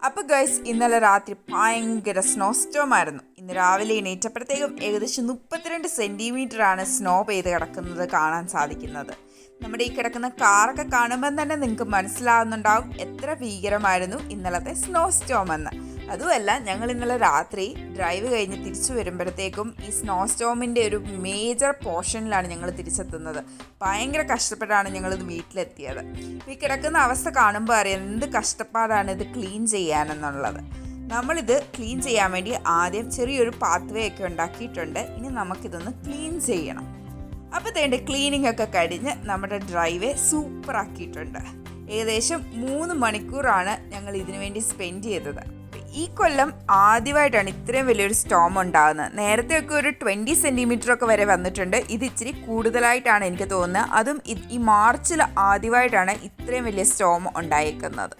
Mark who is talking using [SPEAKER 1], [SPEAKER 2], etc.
[SPEAKER 1] അപ്പോൾ ഗൈസ്, ഇന്നലെ രാത്രി ഭയങ്കര സ്നോ സ്റ്റോം ആയിരുന്നു. ഇന്ന് രാവിലെ എണീറ്റപ്പോഴത്തേക്കും ഏകദേശം 32 സെൻറ്റിമീറ്ററാണ് സ്നോ പെയ്ത് കിടക്കുന്നത് കാണാൻ സാധിക്കുന്നത്. നമ്മുടെ ഈ കിടക്കുന്ന കാറൊക്കെ കാണുമ്പോൾ തന്നെ നിങ്ങൾക്ക് മനസ്സിലാവുന്നുണ്ടാവും എത്ര ഭീകരമായിരുന്നു ഇന്നലത്തെ സ്നോ സ്റ്റോം എന്ന്. അതുമല്ല, ഞങ്ങൾ ഇന്നലെ രാത്രി ഡ്രൈവ് കഴിഞ്ഞ് തിരിച്ചു വരുമ്പോഴത്തേക്കും ഈ സ്നോ സ്റ്റോമിൻ്റെ ഒരു മേജർ പോർഷനിലാണ് ഞങ്ങൾ തിരിച്ചെത്തുന്നത്. ഭയങ്കര കഷ്ടപ്പെട്ടാണ് ഞങ്ങളിത് വീട്ടിലെത്തിയത്. ഈ കിടക്കുന്ന അവസ്ഥ കാണുമ്പോൾ അറിയാം എന്ത് കഷ്ടപ്പാടാണ് ഇത് ക്ലീൻ ചെയ്യാനെന്നുള്ളത്. നമ്മളിത് ക്ലീൻ ചെയ്യാൻ വേണ്ടി ആദ്യം ചെറിയൊരു പാത്വേ ഒക്കെ ഉണ്ടാക്കിയിട്ടുണ്ട്. ഇനി നമുക്കിതൊന്ന് ക്ലീൻ ചെയ്യണം. അപ്പോൾ തേണ്ട ക്ലീനിങ് ഒക്കെ കഴിഞ്ഞ് നമ്മുടെ ഡ്രൈവേ സൂപ്പറാക്കിയിട്ടുണ്ട്. ഏകദേശം 3 മണിക്കൂറാണ് ഞങ്ങൾ ഇതിനു വേണ്ടി സ്പെൻഡ് ചെയ്തത്. ഈ കൊല്ലം ആദ്യമായിട്ടാണ് ഇത്രയും വലിയൊരു സ്റ്റോം ഉണ്ടാകുന്നത്. നേരത്തെയൊക്കെ ഒരു 20 സെൻറ്റിമീറ്ററൊക്കെ വരെ വന്നിട്ടുണ്ട്. ഇത് ഇച്ചിരി കൂടുതലായിട്ടാണ് എനിക്ക് തോന്നുന്നത്. അതും ഈ മാർച്ചിൽ ആദ്യമായിട്ടാണ് ഇത്രയും വലിയ സ്റ്റോം ഉണ്ടായേക്കുന്നത്.